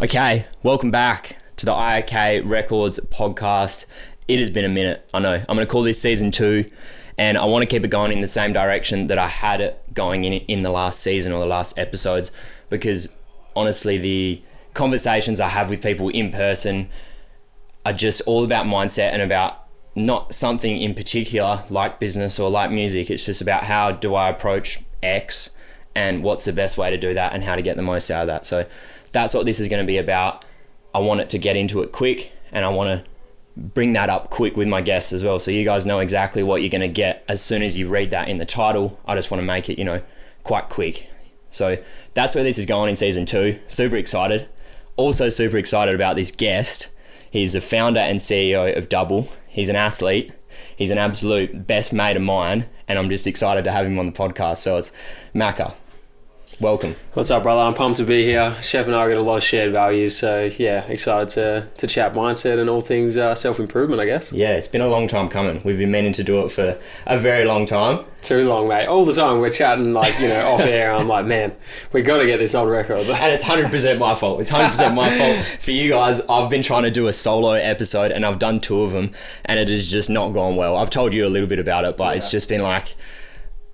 Okay, welcome back to the IAK Records podcast. It has been a minute, I know. I'm going to call this season 2, and I want to keep it going in the same direction that I had it going in the last season or the last episodes, because honestly, the conversations I have with people in person are just all about mindset and about not something in particular like business or like music. It's just about how do I approach X and what's the best way to do that and how to get the most out of that. So that's what this is going to be about. I want it to get into it quick, and I want to bring that up quick with my guests as well, so you guys know exactly what you're going to get as soon as you read that in the title. I just want to make it, quite quick. So that's where this is going in season 2. Super excited. Also super excited about this guest. He's the founder and CEO of Dubbel. He's an athlete. He's an absolute best mate of mine, and I'm just excited to have him on the podcast. So it's Macca. Welcome. What's up, brother? I'm pumped to be here. Shep and I got a lot of shared values, so yeah, excited to chat mindset and all things self-improvement, I guess. Yeah, it's been a long time coming. We've been meaning to do it for a very long time. Too long, mate. All the time we're chatting off air, and I'm like, man, we got to get this on record. And it's 100% my fault. It's 100% my fault for you guys. I've been trying to do a solo episode, and I've done 2 of them, and it has just not gone well. I've told you a little bit about it, but It's just been like,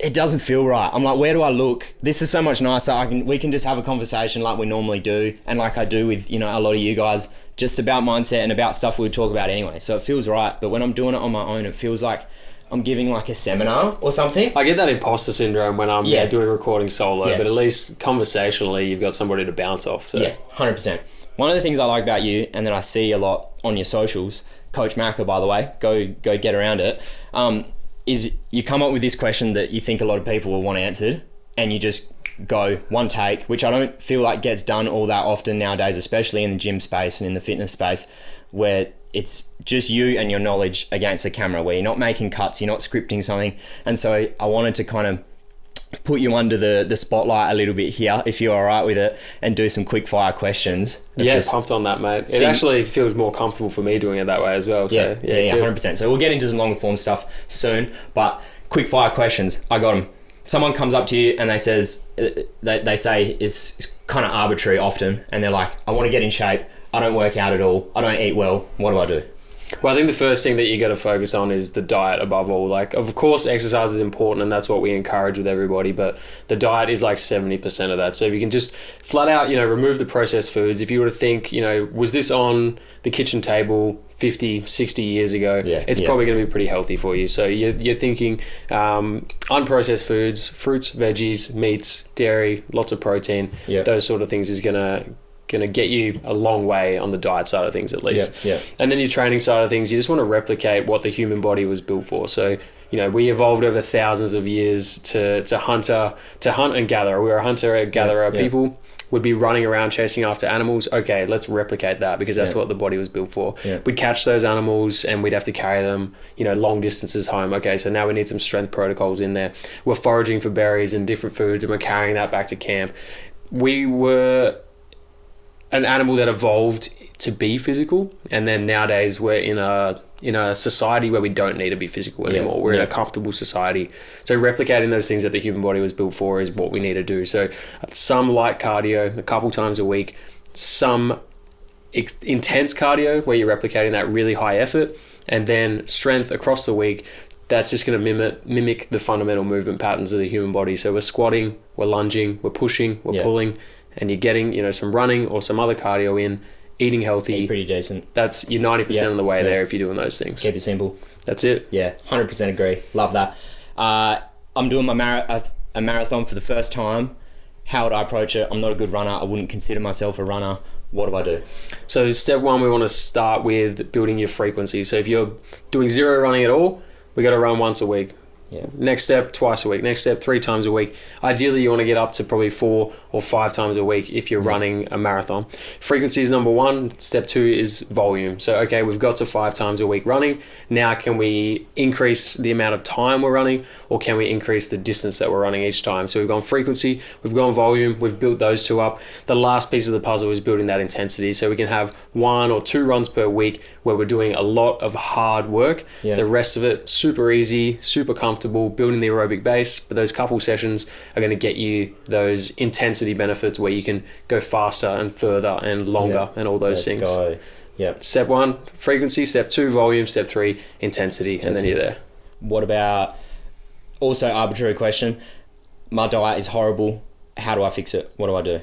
it doesn't feel right. I'm like, where do I look? This is so much nicer. We can just have a conversation like we normally do, and like I do with a lot of you guys, just about mindset and about stuff we would talk about anyway. So it feels right. But when I'm doing it on my own, it feels like I'm giving like a seminar or something. I get that imposter syndrome when I'm doing recording solo, but at least conversationally, you've got somebody to bounce off. So. Yeah, 100%. One of the things I like about you, and that I see a lot on your socials, Coach Macca, by the way, go get around it. Is you come up with this question that you think a lot of people will want answered, and you just go one take, which I don't feel like gets done all that often nowadays, especially in the gym space and in the fitness space, where it's just you and your knowledge against the camera, where you're not making cuts, you're not scripting something. And so I wanted to kind of put you under the spotlight a little bit here, if you're all right with it, and do some quick fire questions. Yeah, pumped on that, mate. It actually feels more comfortable for me doing it that way as well. So, yeah, 100%. So we'll get into some longer form stuff soon, but quick fire questions. I got them. Someone comes up to you and they say it's kind of arbitrary often, and they're like, I want to get in shape. I don't work out at all. I don't eat well. What do I do? Well, I think the first thing that you got to focus on is the diet above all. Like, of course, exercise is important, and that's what we encourage with everybody, but the diet is like 70% of that. So if you can just flat out, remove the processed foods. If you were to think, was this on the kitchen table 50, 60 years ago, it's probably going to be pretty healthy for you. So you're thinking unprocessed foods, fruits, veggies, meats, dairy, lots of protein, those sort of things is going to get you a long way on the diet side of things, at least. And then your training side of things, you just want to replicate what the human body was built for. So, we evolved over thousands of years to hunt and gather. We were a hunter-gatherer. People would be running around chasing after animals. Okay, let's replicate that, because that's what the body was built for. We'd catch those animals and we'd have to carry them, long distances home. Okay, so now we need some strength protocols in there. We're foraging for berries and different foods, and we're carrying that back to camp. We were an animal that evolved to be physical, and then nowadays we're in a society where we don't need to be physical anymore. We're in a comfortable society. So replicating those things that the human body was built for is what we need to do. So some light cardio a couple times a week, some intense cardio where you're replicating that really high effort, and then strength across the week. That's just going to mimic the fundamental movement patterns of the human body. So we're squatting, we're lunging, we're pushing, we're pulling, and you're getting, some running or some other cardio in, eating healthy. Eat pretty decent. That's you're 90% of the way there if you're doing those things. Keep it simple. That's it. Yeah, 100% agree. Love that. I'm doing a marathon for the first time. How would I approach it? I'm not a good runner. I wouldn't consider myself a runner. What do I do? So step 1, we want to start with building your frequency. So if you're doing 0 running at all, we got to run once a week. Next step, twice a week. Next step, 3 times a week. Ideally, you want to get up to probably 4 or 5 times a week if you're running a marathon. Frequency is number 1. Step 2 is volume. So, okay, we've got to 5 times a week running. Now, can we increase the amount of time we're running, or can we increase the distance that we're running each time? So we've gone frequency, we've gone volume, we've built those 2 up. The last piece of the puzzle is building that intensity. So we can have 1 or 2 runs per week where we're doing a lot of hard work. The rest of it, super easy, super comfortable. comfortable building the aerobic base, but those couple sessions are going to get you those intensity benefits where you can go faster and further and longer and all those things. Go. Yep. Step 1, frequency. Step 2, volume. Step 3, intensity. And then you're there. What about, also arbitrary question, my diet is horrible. How do I fix it? What do I do?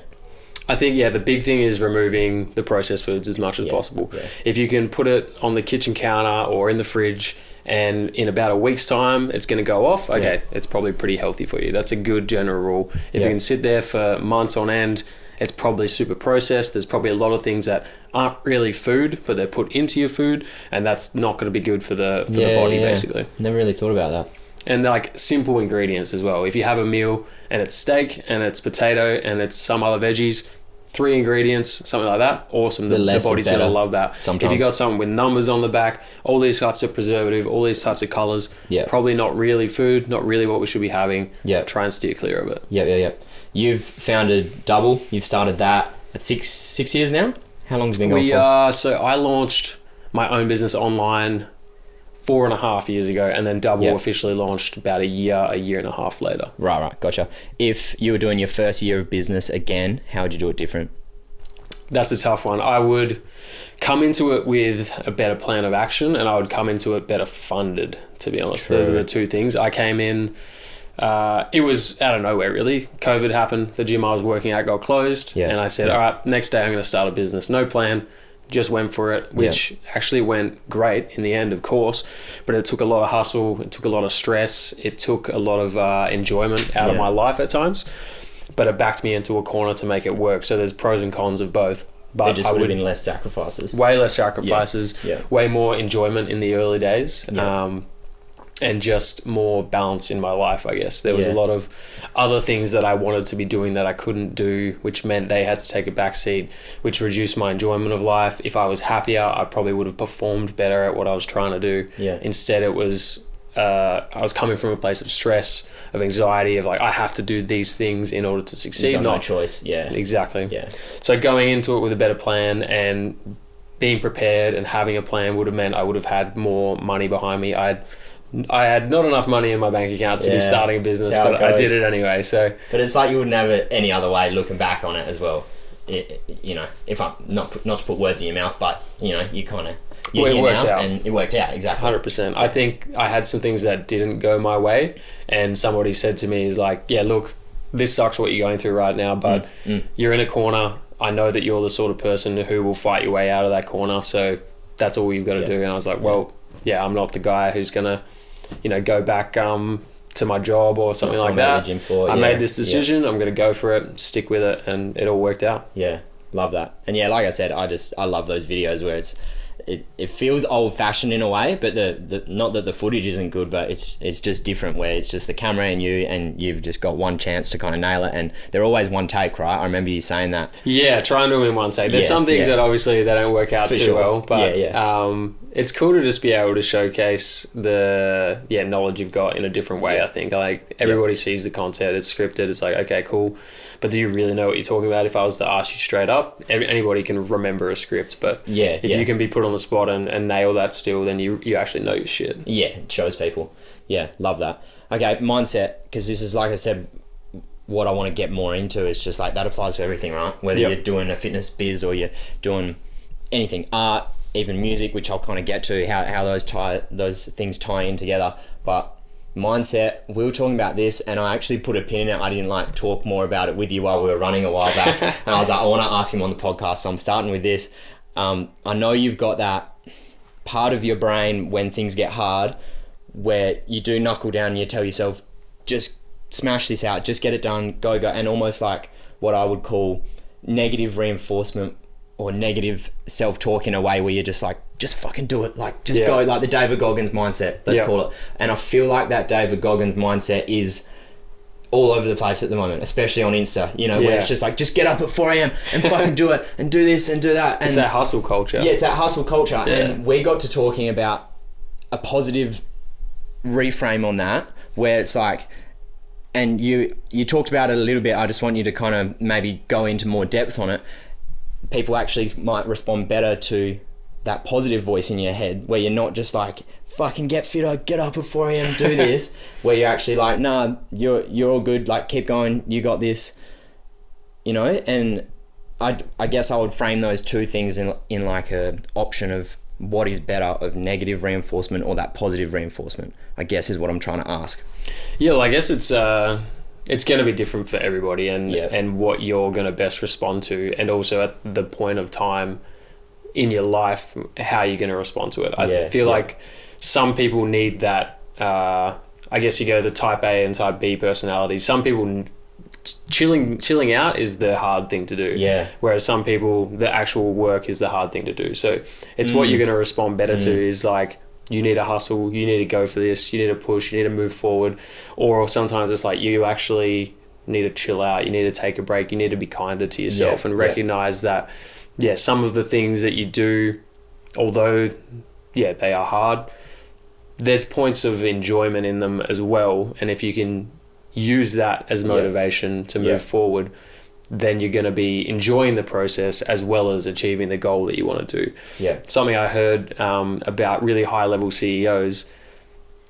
I think, the big thing is removing the processed foods as much as possible. Yeah. If you can put it on the kitchen counter or in the fridge, and in about a week's time it's going to go off, it's probably pretty healthy for you. That's a good general rule. If you can sit there for months on end, it's probably super processed. There's probably a lot of things that aren't really food, but they're put into your food, and that's not going to be good for the body, basically. Never really thought about that. And like simple ingredients as well. If you have a meal and it's steak and it's potato and it's some other veggies, 3 ingredients, something like that, awesome. The body's going to love that. Sometimes. If you got something with numbers on the back, all these types of preservative, all these types of colours, probably not really food, not really what we should be having. Try and steer clear of it. Yep. You've founded Dubbel. You've started that at 6 years now? How long's it been going for? So I launched my own business online 4.5 years ago, and then Dubbel officially launched about a year and a half later. Right, gotcha. If you were doing your first year of business again, how would you do it different? That's a tough one. I would come into it with a better plan of action, and I would come into it better funded, to be honest. True. Those are the two things. I came in, it was out of nowhere, really. COVID happened. The gym I was working at got closed, and I said, all right, next day I'm going to start a business. No plan. Just went for it, which actually went great in the end, of course, but it took a lot of hustle, it took a lot of stress, it took a lot of enjoyment out of my life at times, but it backed me into a corner to make it work. So there's pros and cons of both. But there just would have been less sacrifices. Way less sacrifices, way more enjoyment in the early days. And just more balance in my life, I guess. There was a lot of other things that I wanted to be doing that I couldn't do, which meant they had to take a back seat, which reduced my enjoyment of life. If I was happier, I probably would have performed better at what I was trying to do. Instead, it was I was coming from a place of stress, of anxiety, of like, I have to do these things in order to succeed. You've got no choice. Exactly. So going into it with a better plan and being prepared and having a plan would have meant I would have had more money behind me. I had not enough money in my bank account to be starting a business, but I did it anyway. So, but it's like you wouldn't have it any other way. Looking back on it as well, if I'm not to put words in your mouth, but you kind of it worked out, and it worked out exactly. 100%. I think I had some things that didn't go my way, and somebody said to me, "Is like, look, this sucks what you're going through right now, but you're in a corner. I know that you're the sort of person who will fight your way out of that corner. So that's all you've got to do." And I was like, well, I'm not the guy who's gonna go back to my job or something like that. Gym floor, I made this decision. I'm going to go for it, stick with it, and it all worked out. Love that. And like I said, I love those videos where it feels old fashioned in a way, but the not that the footage isn't good, but it's just different, where it's just the camera and you've just got one chance to kind of nail it, and they're always one take, right? I remember you saying that. Try and do them in one take. There's some things that obviously they don't work out too well, but it's cool to just be able to showcase the knowledge you've got in a different way. I think like everybody sees the content, it's scripted, it's like, okay, cool, but do you really know what you're talking about? If I was to ask you straight up, anybody can remember a script, but if you can be put on the spot and nail that still, then you actually know your shit. It shows people. Love that. Okay, mindset, because this is, like I said, what I want to get more into. Is just like that applies to everything, right? Whether you're doing a fitness biz or you're doing anything, art, even music, which I'll kind of get to how those things tie in together. But mindset, we were talking about this, and I actually put a pin in it. I didn't talk more about it with you while we were running a while back, and I was like, I want to ask him on the podcast, so I'm starting with this. I know you've got that part of your brain when things get hard where you do knuckle down and you tell yourself, just smash this out, just get it done, go, and almost like what I would call negative reinforcement or negative self-talk in a way where you're just like, just fucking do it, like just go, like the David Goggins mindset, let's call it. And I feel like that David Goggins mindset is all over the place at the moment, especially on Insta, where it's just like, just get up at 4 a.m. and fucking do it and do this and do that. And it's that hustle culture. It's that hustle culture. And we got to talking about a positive reframe on that, where it's like, and you talked about it a little bit. I just want you to kind of maybe go into more depth on it. People actually might respond better to that positive voice in your head where you're not just like, fucking get fitter, get up at 4 a.m, do this, where you're actually like, nah, you're all good, like keep going, you got this, you know. And I guess I would frame those two things in like a option of what is better, of negative reinforcement or that positive reinforcement, I guess is what I'm trying to ask. Yeah, well, I guess it's going to be different for everybody, and what you're going to best respond to, and also at the point of time in your life, how you're going to respond to it. I feel like some people need that, I guess you go the type A and type B personalities. Some people, chilling out is the hard thing to do. Yeah. Whereas some people, the actual work is the hard thing to do. So it's what you're going to respond better to is like, you need to hustle, you need to go for this, you need to push, you need to move forward. Or sometimes it's like you actually need to chill out, you need to take a break, you need to be kinder to yourself and recognize that, some of the things that you do, although, they are hard, there's points of enjoyment in them as well. And if you can use that as motivation to move forward, then you're going to be enjoying the process as well as achieving the goal that you want to do. Yeah. Something I heard about really high level CEOs,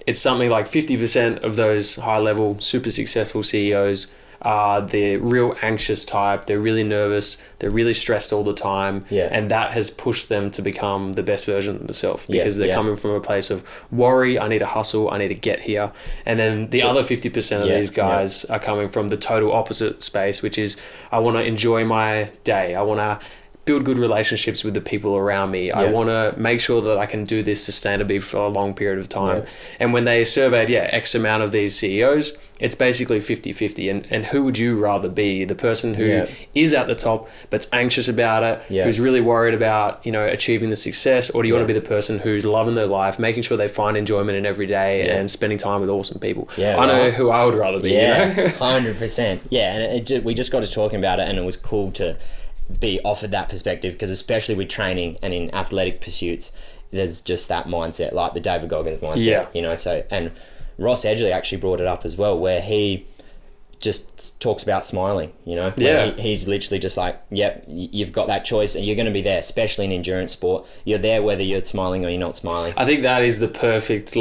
it's something like 50% of those high level, super successful CEOs are the real anxious type. They're really nervous. They're really stressed all the time. Yeah. And that has pushed them to become the best version of themselves because they're coming from a place of worry. I need to hustle. I need to get here. And then the other 50% of these guys are coming from the total opposite space, which is I want to enjoy my day. I want to build good relationships with the people around me. I want to make sure that I can do this sustainably for a long period of time. And when they surveyed, X amount of these CEOs, it's basically 50-50. And who would you rather be? The person who is at the top but's anxious about it, who's really worried about, achieving the success, or do you want to be the person who's loving their life, making sure they find enjoyment in every day and spending time with awesome people? I know who I would rather be. 100%. Yeah, and we just got to talking about it, and it was cool to be offered that perspective, because especially with training and in athletic pursuits, there's just that mindset, like the David Goggins mindset, so, and Ross Edgley actually brought it up as well, where he just talks about smiling, he's literally just like, you've got that choice and you're going to be there, especially in endurance sport. You're there whether you're smiling or you're not smiling. I think that is the perfect,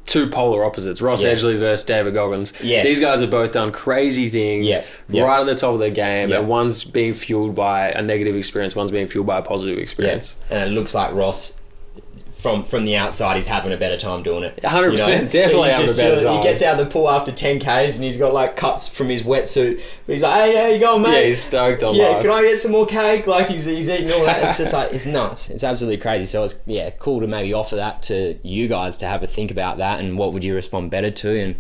two polar opposites, Ross Edgley versus David Goggins. These guys have both done crazy things right at the top of their game, and one's being fueled by a negative experience, one's being fueled by a positive experience. And it looks like Ross, from the outside, he's having a better time doing it. 100%, definitely having a better time. He gets out of the pool after 10Ks and he's got like cuts from his wetsuit. But he's like, hey, how you going, mate? Yeah, he's stoked on life. Can I get some more cake? Like he's eating all that. It's just like, it's nuts. It's absolutely crazy. So it's cool to maybe offer that to you guys to have a think about that, and what would you respond better to, and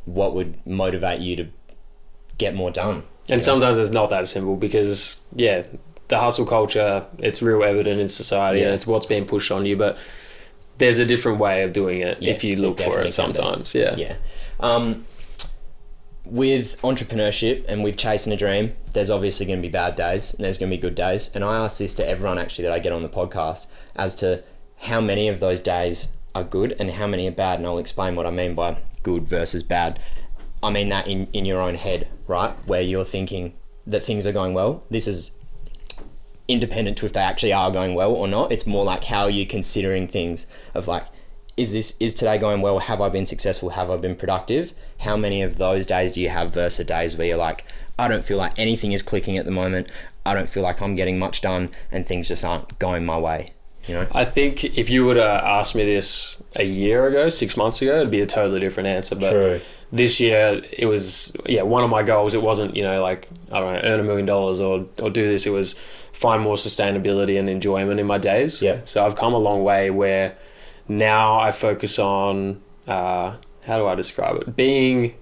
what would motivate you to get more done. And sometimes it's not that simple, because the hustle culture, it's real evident in society and it's what's being pushed on you, but there's a different way of doing it if you look for it sometimes. With entrepreneurship and with chasing a dream, there's obviously going to be bad days and there's going to be good days. And I ask this to everyone actually that I get on the podcast, as to how many of those days are good and how many are bad. And I'll explain what I mean by good versus bad. I mean that in your own head, right? Where you're thinking that things are going well. This is independent to if they actually are going well or not. It's more like, how are you considering things of like, is today going well? Have I been successful? Have I been productive? How many of those days do you have versus days where you're like, I don't feel like anything is clicking at the moment. I don't feel like I'm getting much done and things just aren't going my way. I think if you would have asked me this a year ago, 6 months ago, it'd be a totally different answer. But this year, it was, one of my goals. It wasn't, like, I don't know, earn $1 million or do this. It was find more sustainability and enjoyment in my days. So I've come a long way, where now I focus on, how do I describe it? Being,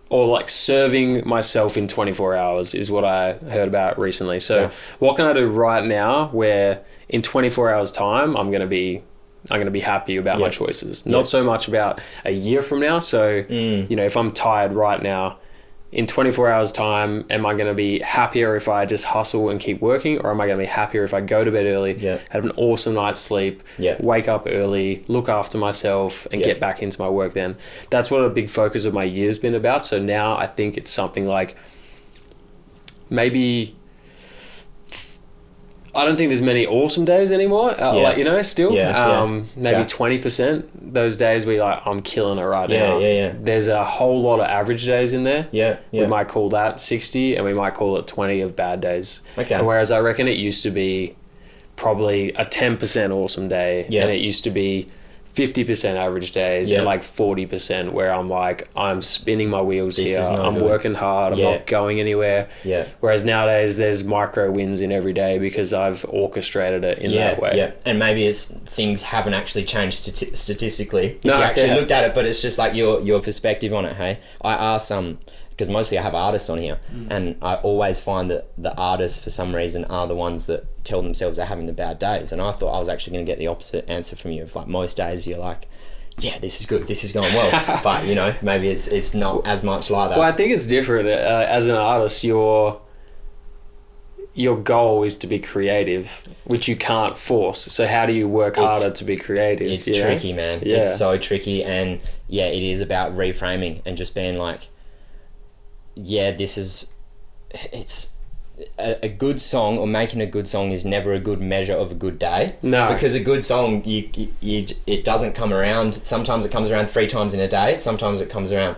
or like serving myself in 24 hours is what I heard about recently. So what can I do right now where in 24 hours time, I'm going to be happy about my choices. Not so much about a year from now. So, if I'm tired right now, in 24 hours time, am I going to be happier if I just hustle and keep working? Or am I going to be happier if I go to bed early, have an awesome night's sleep, wake up early, look after myself and get back into my work then? That's what a big focus of my year's been about. So now I think it's something like maybe I don't think there's many awesome days anymore. Still. Maybe 20% those days we I'm killing it right now. There's a whole lot of average days in there. We might call that 60 and we might call it 20 of bad days. Okay. Whereas I reckon it used to be probably a 10% awesome day. And it used to be 50% average days and 40% where I'm spinning my wheels here. I'm working hard. I'm not going anywhere. Whereas nowadays there's micro wins in every day because I've orchestrated it in that way. And maybe it's things haven't actually changed statistically if you actually looked at it, but it's just your perspective on it. Hey, I asked because mostly I have artists on here, and I always find that the artists for some reason are the ones that tell themselves they're having the bad days, and I thought I was actually going to get the opposite answer from you of most days you're this is good, this is going well, but maybe it's not as much like that. Well, I think it's different. As an artist, your goal is to be creative, which you can't force. So how do you work harder to be creative? It's tricky, man. It's so tricky, and it is about reframing and just being it's a good song, or making a good song is never a good measure of a good day. No. Because a good song, it doesn't come around. Sometimes it comes around 3 times in a day. Sometimes it comes around,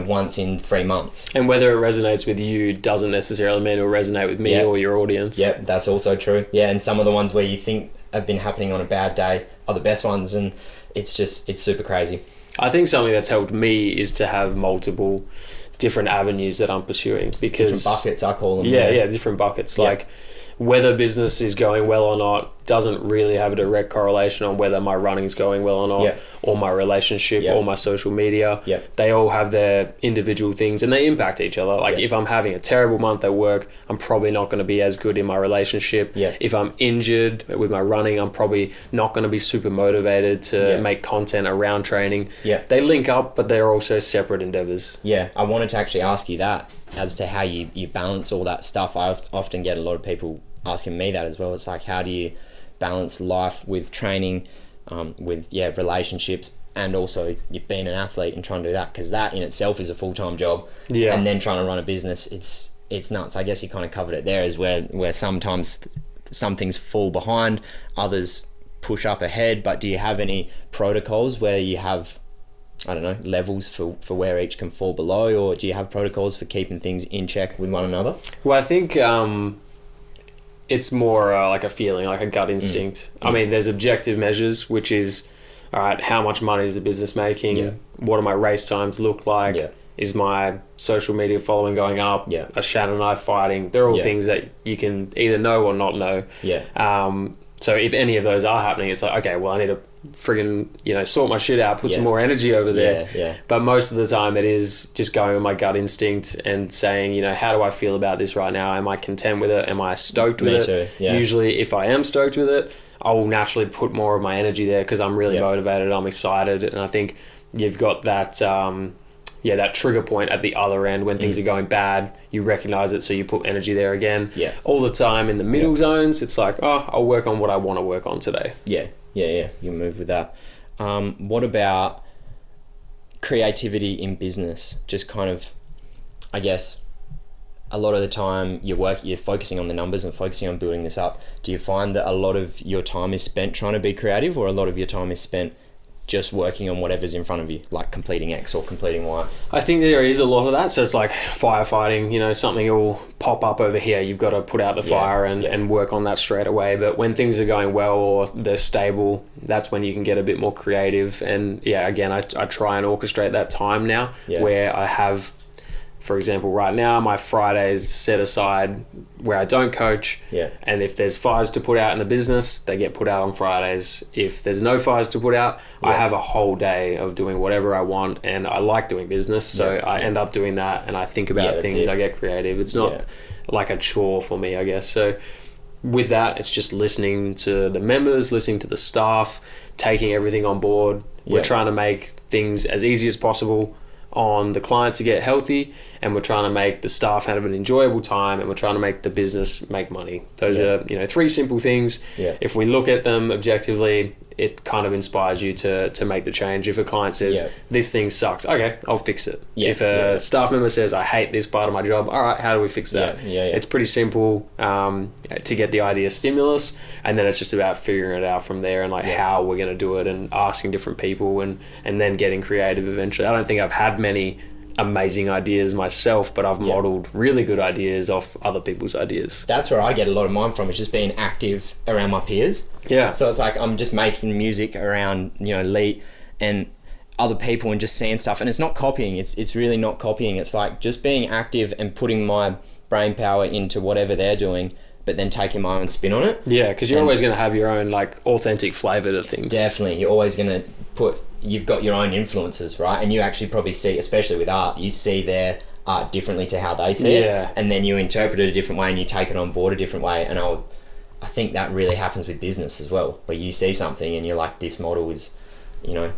once in 3 months. And whether it resonates with you doesn't necessarily mean it'll resonate with me or your audience. Yep, that's also true. Yeah, and some of the ones where you think have been happening on a bad day are the best ones, and it's super crazy. I think something that's helped me is to have multiple different avenues that I'm pursuing, because different buckets, I call them. Different buckets. Whether business is going well or not doesn't really have a direct correlation on whether my running's going well or not, or my relationship, or my social media. They all have their individual things and they impact each other. If I'm having a terrible month at work, I'm probably not going to be as good in my relationship. If I'm injured with my running, I'm probably not going to be super motivated to make content around training. They link up, but they're also separate endeavors. I wanted to actually ask you that, as to how you balance all that stuff. I often get a lot of people asking me that as well. It's how do you balance life with training, with relationships, and also you being an athlete and trying to do that, because that in itself is a full-time job. And then trying to run a business, it's nuts. I guess you kind of covered it there, is where sometimes some things fall behind, others push up ahead. But do you have any protocols where you have, I don't know, levels for where each can fall below, or do you have protocols for keeping things in check with one another? Well, I think it's more like a feeling, like a gut instinct. I mean, there's objective measures, which is, all right, how much money is the business making? What do my race times look like? Is my social media following going up? Are Shannon and I fighting? They're all things that you can either know or not know. So if any of those are happening, it's okay, well, I need to friggin', sort my shit out, put some more energy over there. But most of the time it is just going with my gut instinct and saying, how do I feel about this right now? Am I content with it? Am I stoked with it? Me too, yeah. Usually if I am stoked with it, I will naturally put more of my energy there because I'm really motivated, I'm excited. And I think you've got that that trigger point at the other end when things are going bad. You recognize it, so you put energy there again. All the time in the middle zones, it's I'll work on what I want to work on today. You move with that. What about creativity in business? Just kind of, I guess, a lot of the time you're focusing on the numbers and focusing on building this up. Do you find that a lot of your time is spent trying to be creative, or a lot of your time is spent just working on whatever's in front of you, like completing X or completing Y? I think there is a lot of that. So it's like firefighting, something will pop up over here. You've got to put out the fire and work on that straight away. But when things are going well or they're stable, that's when you can get a bit more creative. And again, I try and orchestrate that time now where I have, for example, right now, my Fridays set aside where I don't coach. And if there's fires to put out in the business, they get put out on Fridays. If there's no fires to put out, I have a whole day of doing whatever I want. And I like doing business. So I end up doing that and I think about things. I get creative. It's not like a chore for me, I guess. So with that, it's just listening to the members, listening to the staff, taking everything on board. We're trying to make things as easy as possible on the client to get healthy, and we're trying to make the staff have an enjoyable time, and we're trying to make the business make money. Those are 3 simple things. If we look at them objectively, it kind of inspires you to make the change. If a client says, this thing sucks, okay, I'll fix it. If a staff member says, I hate this part of my job, all right, how do we fix that? It's pretty simple to get the idea stimulus, and then it's just about figuring it out from there, and like how we're going to do it, and asking different people, and then getting creative eventually. I don't think I've had many amazing ideas myself, but I've modeled really good ideas off other people's ideas. That's where I get a lot of mine from, is just being active around my peers. So it's like I'm just making music around, you know, Lee and other people, and just seeing stuff, and it's not copying. It's really not copying. It's like just being active and putting my brain power into whatever they're doing, but then taking my own spin on it. Because you're always going to have your own like authentic flavour to things. Definitely. You're always going to you've got your own influences, right? And you actually probably see, especially with art, you see their art differently to how they see it. And then you interpret it a different way, and you take it on board a different way. And I think that really happens with business as well, where you see something and you're like, this model is, you know,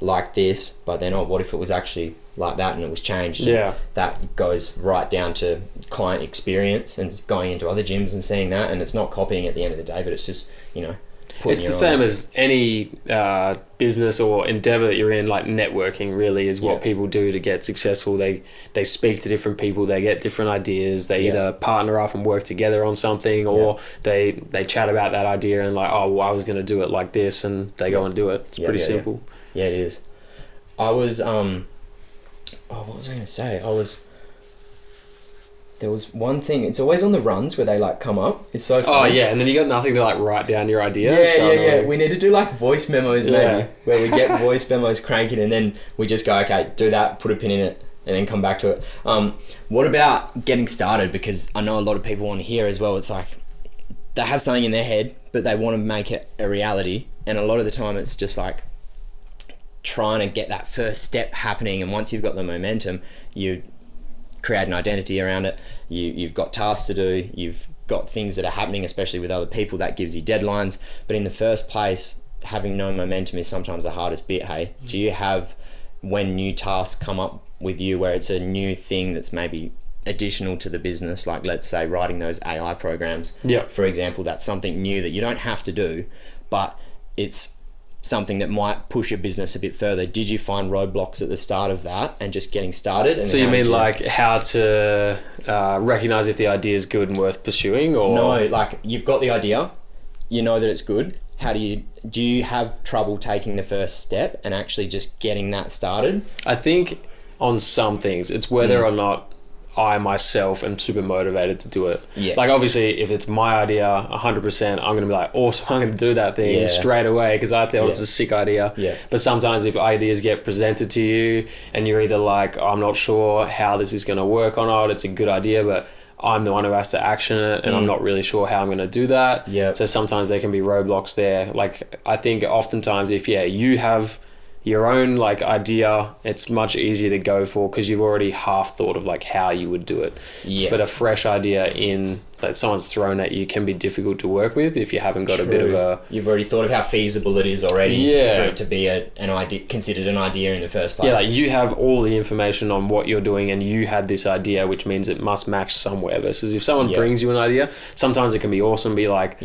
like this, but then, what if it was actually like that and it was changed? That goes right down to client experience and going into other gyms and seeing that, and it's not copying at the end of the day, but it's just, you know, it's the same as any business or endeavor that you're in. Like networking really is what people do to get successful. They speak to different people, they get different ideas, they either partner up and work together on something, or they chat about that idea and like, oh, well, I was going to do it like this, and they go and do it. It's pretty simple. Yeah, it is. I was what was I going to say? There was one thing, it's always on the runs where they like come up. It's so funny. Oh yeah, and then you got nothing to like write down your idea. We need to do like voice memos maybe, where we get voice memos cranking, and then we just go, okay, do that, put a pin in it, and then come back to it. What about getting started? Because I know a lot of people want to hear as well. It's like they have something in their head, but they want to make it a reality, and a lot of the time it's just like trying to get that first step happening. And once you've got the momentum, you create an identity around it. You've got tasks to do, you've got things that are happening, especially with other people, that gives you deadlines. But in the first place, having no momentum is sometimes the hardest bit. Hey, do you have, when new tasks come up with you where it's a new thing that's maybe additional to the business, like let's say writing those AI programs, for example, that's something new that you don't have to do, but it's something that might push your business a bit further. Did you find roadblocks at the start of that and just getting started? And so you mean like how to recognize if the idea is good and worth pursuing? Or no, like you've got the idea, you know that it's good. How do you have trouble taking the first step and actually just getting that started? I think on some things it's whether or not I myself am super motivated to do it. Like obviously if it's my idea 100%, I'm going to be like, awesome, I'm going to do that thing straight away because I thought it's a sick idea. But sometimes if ideas get presented to you and you're either like, I'm not sure how this is going to work or not, it's a good idea, but I'm the one who has to action it and I'm not really sure how I'm going to do that. So sometimes there can be roadblocks there. Like I think oftentimes if you have your own like idea, it's much easier to go for because you've already half thought of like how you would do it. But a fresh idea in that someone's thrown at you can be difficult to work with if you haven't got a bit of a... You've already thought of how feasible it is already for it to be an idea, considered an idea in the first place. Like you have all the information on what you're doing and you had this idea, which means it must match somewhere. Versus if someone brings you an idea, sometimes it can be awesome, be like,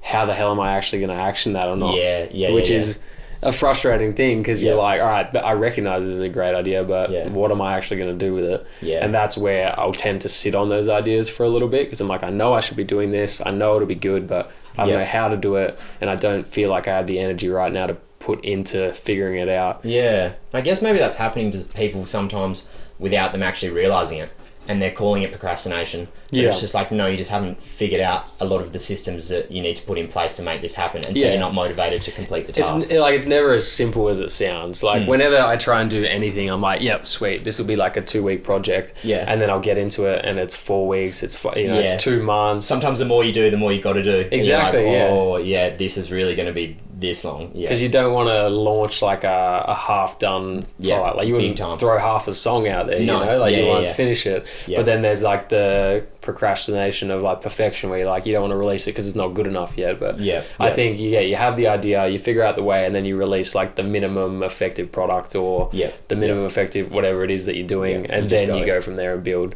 how the hell am I actually going to action that or not? Which is a frustrating thing because you're like, all right, but I recognize this is a great idea, but what am I actually going to do with it? And that's where I'll tend to sit on those ideas for a little bit because I'm like, I know I should be doing this, I know it'll be good, but I don't know how to do it, and I don't feel like I have the energy right now to put into figuring it out. I guess maybe that's happening to people sometimes without them actually realizing it, and they're calling it procrastination. But it's just like, no, you just haven't figured out a lot of the systems that you need to put in place to make this happen, and so you're not motivated to complete the task. It's never as simple as it sounds. Like whenever I try and do anything, I'm like, yep, sweet, this will be like a 2-week project, and then I'll get into it and it's 4 weeks, it's it's 2 months. Sometimes the more you do, the more you got to do. Exactly. Like, this is really going to be this long. Because you don't want to launch like a half done product. Like you wouldn't throw half a song out there, you know, like you want to finish it. But then there's like the procrastination of like perfection where you're like, you don't want to release it because it's not good enough yet. But I think you have the idea, you figure out the way, and then you release like the minimum effective product or the minimum effective whatever it is that you're doing, and then you go from there and build.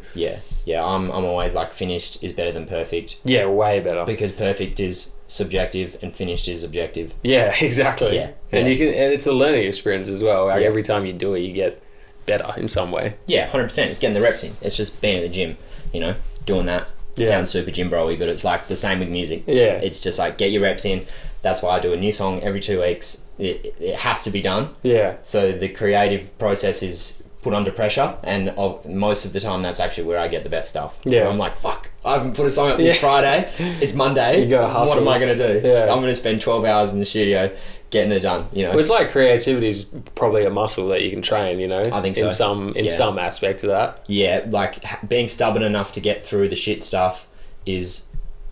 Yeah, I'm always like finished is better than perfect. Yeah, way better. Because perfect is subjective and finished is objective. Yeah, exactly. Yeah. And it's a learning experience as well. Like Yeah. every time you do it, you get better in some way. Yeah, 100%. It's getting the reps in. It's just being at the gym, you know, doing that. It Yeah. sounds super gym bro-y, but it's like the same with music. Yeah. It's just like get your reps in. That's why I do a new song every 2 weeks. It has to be done. Yeah. So the creative process is put under pressure, and most of the time that's actually where I get the best stuff. Yeah. Where I'm like, fuck, I haven't put a song up this Yeah. Friday. It's Monday. You gotta hustle. What am I going to do? Yeah. I'm going to spend 12 hours in the studio getting it done, you know? Well, it's like creativity is probably a muscle that you can train, you know? I think so. In some aspect of that. Yeah, like being stubborn enough to get through the shit stuff is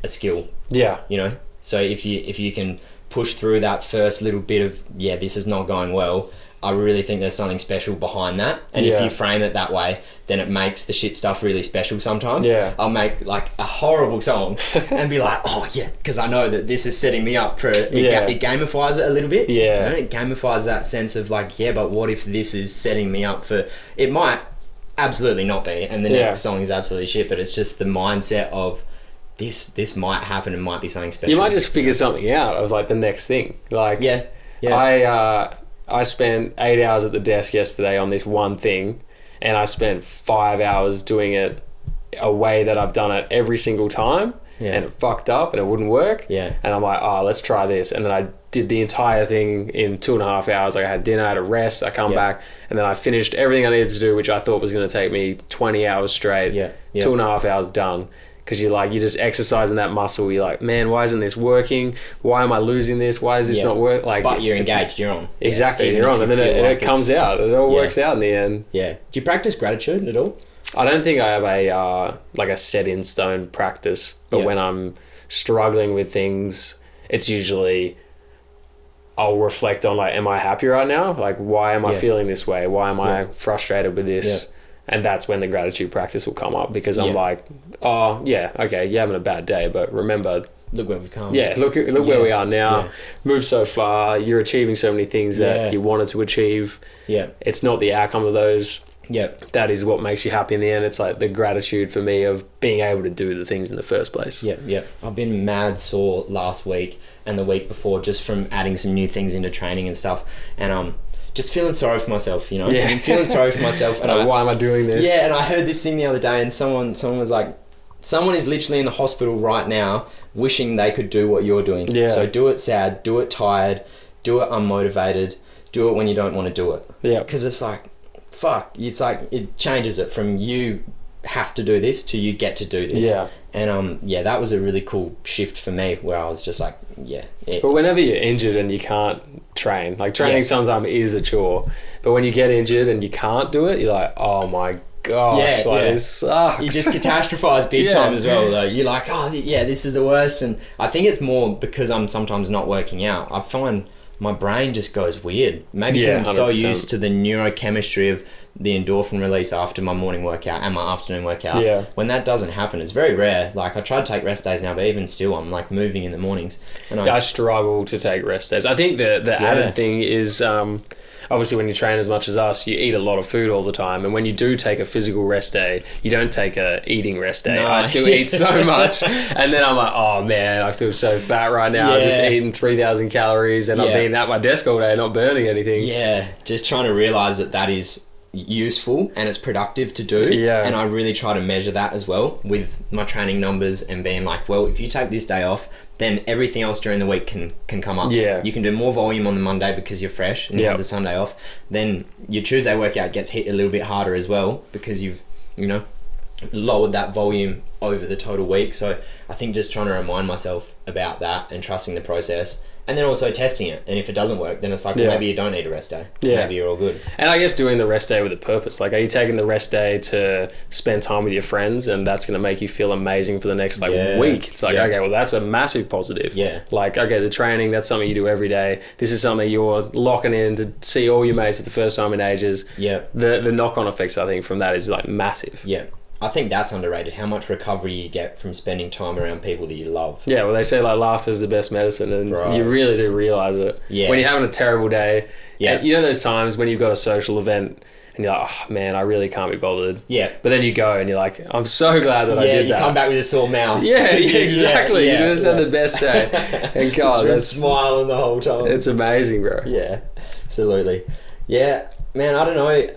a skill, Yeah. you know? So if you can push through that first little bit of, yeah, this is not going well, I really think there's something special behind that. And if Yeah. you frame it that way, then it makes the shit stuff really special sometimes. Yeah. I'll make like a horrible song and be like, oh yeah, because I know that this is setting me up for it. Yeah. It gamifies it a little bit. Yeah. You know? It gamifies that sense of like, yeah, but what if this is setting me up for... It might absolutely not be, and the Yeah. next song is absolutely shit, but it's just the mindset of this might happen and might be something special. You might just figure something out of like the next thing. Like, Yeah. Yeah. I spent 8 hours at the desk yesterday on this one thing, and I spent 5 hours doing it a way that I've done it every single time, Yeah. and it fucked up and it wouldn't work. Yeah. And I'm like, oh, let's try this. And then I did the entire thing in 2.5 hours. Like I had dinner, I had a rest, I come Yeah. back, and then I finished everything I needed to do, which I thought was going to take me 20 hours straight. Yeah. Yeah. 2.5 hours done. Because you're just exercising that muscle. You're like, man, why isn't this working? Why am I losing this? Why is this Yeah. not work? Like, But you're engaged, you're on. exactly, Yeah, even you're if on, you and then feel it like comes it's- out. It all Yeah. works out in the end. Yeah. Do you practice gratitude at all? I don't think I have a like a set in stone practice, but Yeah. when I'm struggling with things, it's usually I'll reflect on like, am I happy right now? Like, why am I Yeah. feeling this way? Why am I Yeah. frustrated with this? And that's when the gratitude practice will come up, because I'm Yeah. like, oh yeah, okay, you're having a bad day, but remember, Look where we've come. yeah, look where Yeah. we are now. Yeah. Moved so far. You're achieving so many things that Yeah. you wanted to achieve. Yeah. It's not the outcome of those. Yeah. That is what makes you happy in the end. It's like the gratitude for me of being able to do the things in the first place. Yeah. Yeah. I've been mad sore last week and the week before just from adding some new things into training and stuff. And just feeling sorry for myself, you know? Yeah. I'm feeling sorry for myself. And Like, why am I doing this? Yeah, and I heard this thing the other day, and someone was like, someone is literally in the hospital right now wishing they could do what you're doing. Yeah. So do it sad, do it tired, do it unmotivated, do it when you don't want to do it. Yeah. Because it's like, fuck, it's like, it changes it from you have to do this to you get to do this. Yeah. And yeah, that was a really cool shift for me where I was just like, yeah. But whenever you're injured and you can't train, like training Yeah. sometimes is a chore, but when you get injured and you can't do it, you're like, oh my gosh, Yeah, like yeah. this sucks. You just catastrophize big Yeah. time as well, though. You're like, oh, yeah, this is the worst. And I think it's more because I'm sometimes not working out. I find my brain just goes weird. Maybe because Yeah, I'm so 100%. used to the neurochemistry of the endorphin release after my morning workout and my afternoon workout. Yeah. When that doesn't happen, it's very rare. Like, I try to take rest days now, but even still, I'm like moving in the mornings. And I struggle to take rest days. I think the added thing is obviously when you train as much as us, you eat a lot of food all the time, and when you do take a physical rest day, you don't take a eating rest day. No. I still eat so much, and then I'm like, oh man, I feel so fat right now. I've just Yeah. eaten 3,000 calories, and I've Yeah. been at my desk all day not burning anything. Yeah, just trying to realize that that is useful and it's productive to do. Yeah. And I really try to measure that as well with my training numbers and being like, well, if you take this day off, then everything else during the week can come up. Yeah. You can do more volume on the Monday because you're fresh and you Yep. have the Sunday off. Then your Tuesday workout gets hit a little bit harder as well because you've, lowered that volume over the total week. So I think just trying to remind myself about that and trusting the process. And then also testing it. And if it doesn't work, then it's like, well, Yeah. maybe you don't need a rest day. Yeah. Maybe you're all good. And I guess doing the rest day with a purpose. Like, are you taking the rest day to spend time with your friends, and that's going to make you feel amazing for the next Yeah. week? It's like, Yeah. okay, well, that's a massive positive. Yeah. Like, okay, the training, that's something you do every day. This is something you're locking in to see all your mates for the first time in ages. Yeah. The knock-on effects, I think, from that is like massive. Yeah. I think that's underrated, how much recovery you get from spending time around people that you love. Yeah, well, they say like laughter is the best medicine, and Right. you really do realize it. Yeah. When you're having a terrible day, Yeah. and you know those times when you've got a social event and and you're like, oh man, I really can't be bothered. Yeah. But then you go and you're like, I'm so glad that I did that. You come back with a sore mouth. Yeah, exactly. Yeah, You just had the best day. And God, that's smiling the whole time. It's amazing, bro. Yeah, absolutely. Yeah, man, I don't know.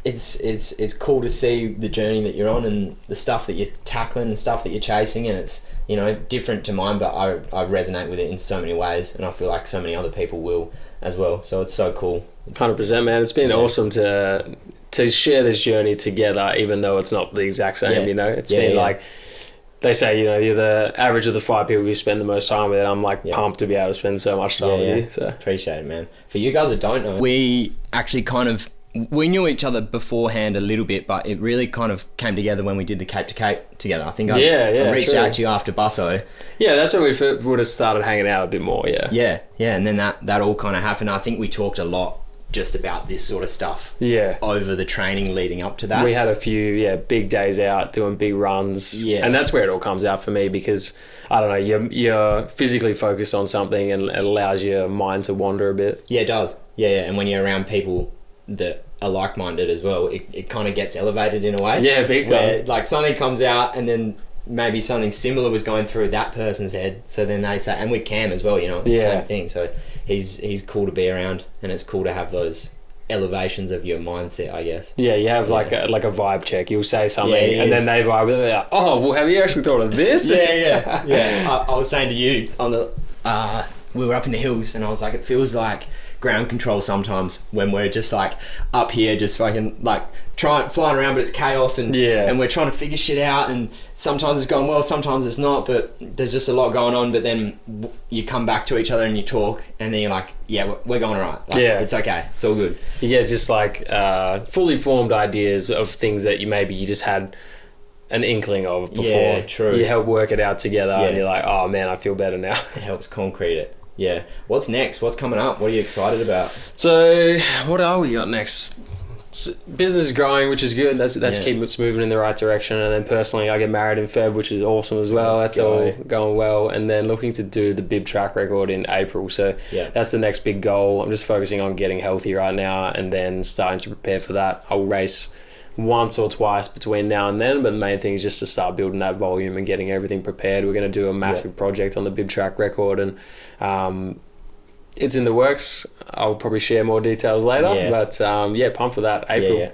It's cool to see the journey that you're on and the stuff that you're tackling and stuff that you're chasing, and it's, you know, different to mine, but I resonate with it in so many ways, and I feel like so many other people will as well. So it's so cool. 100%, man. It's been awesome to share this journey together, even though it's not the exact same. You know, it's been like they say, you know, you're the average of the 5 people you spend the most time with. And I'm like pumped to be able to spend so much time with you. So appreciate it, man. For you guys that don't know, we actually we knew each other beforehand a little bit, but it really kind of came together when we did the Cape to Cape together. I think I reached out to you after Busso. Yeah, that's when we would have started hanging out a bit more, Yeah, and then that all kind of happened. I think we talked a lot just about this sort of stuff over the training leading up to that. We had a few big days out doing big runs, and that's where it all comes out for me, because I don't know, you're physically focused on something and it allows your mind to wander a bit. Yeah, it does. Yeah, and when you're around people that are like-minded as well, it kind of gets elevated in a way. Yeah, big time. Where, like, something comes out and then maybe something similar was going through that person's head, so then they say, and with Cam as well, you know, it's the same thing. So he's cool to be around, and it's cool to have those elevations of your mindset, I guess. Yeah, you have like a vibe check. You'll say something and then they vibe with it, like, oh, well, have you actually thought of this? Yeah. I was saying to you on the we were up in the hills, and I was like, it feels like ground control sometimes when we're just like up here just fucking like flying around, but it's chaos, and we're trying to figure shit out, and sometimes it's going well, sometimes it's not, but there's just a lot going on. But then you come back to each other and you talk, and then you're like, we're going all right. Like, it's okay, it's all good. You get just like fully formed ideas of things that you just had an inkling of before. Yeah, true. You help work it out together, and you're like, oh man, I feel better now. It helps concrete it. Yeah. What's next? What's coming up? What are you excited about? So, what are we got next? Business is growing, which is good. That's keeping us moving in the right direction. And then personally, I get married in Feb, which is awesome as well. That's all going well. And then looking to do the bib track record in April. So that's the next big goal. I'm just focusing on getting healthy right now, and then starting to prepare for that. I'll race once or twice between now and then, but the main thing is just to start building that volume and getting everything prepared. We're going to do a massive project on the bib track record, and it's in the works. I'll probably share more details later, but pumped for that. April.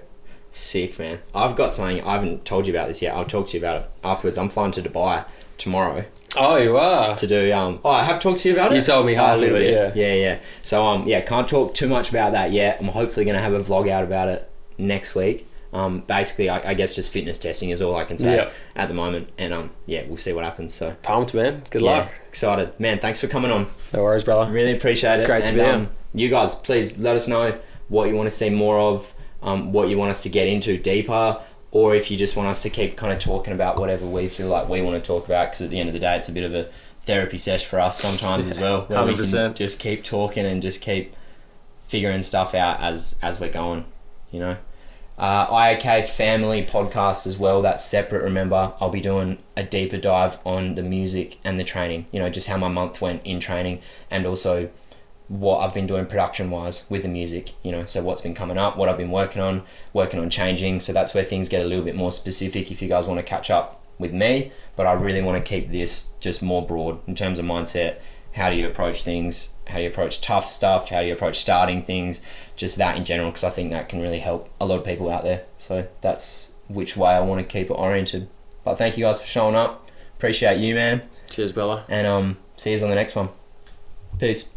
Sick, man. I've got something, I haven't told you about this yet. I'll talk to you about it afterwards. I'm flying to Dubai tomorrow. Oh, you are? To do, I have talked to you about it? You told me half of it, Yeah. So, can't talk too much about that yet. I'm hopefully going to have a vlog out about it next week. Basically, I guess just fitness testing is all I can say at the moment, and we'll see what happens. So pumped, man. Good luck. Excited, man. Thanks for coming on. No worries, brother. Really appreciate it. Great to be on. You guys, please let us know what you want to see more of, what you want us to get into deeper, or if you just want us to keep kind of talking about whatever we feel like we want to talk about. Because at the end of the day, it's a bit of a therapy sesh for us sometimes as well, where 100%. We can just keep talking and just keep figuring stuff out as we're going, you know. IAK family podcast as well, that's separate. Remember, I'll be doing a deeper dive on the music and the training, you know, just how my month went in training, and also what I've been doing production wise with the music, you know, so what's been coming up, what I've been working on changing. So that's where things get a little bit more specific if you guys want to catch up with me, but I really want to keep this just more broad in terms of mindset. How do you approach things? How do you approach tough stuff? How do you approach starting things? Just that in general, because I think that can really help a lot of people out there. So that's which way I want to keep it oriented. But thank you guys for showing up. Appreciate you, man. Cheers, Bella. And see you on the next one. Peace.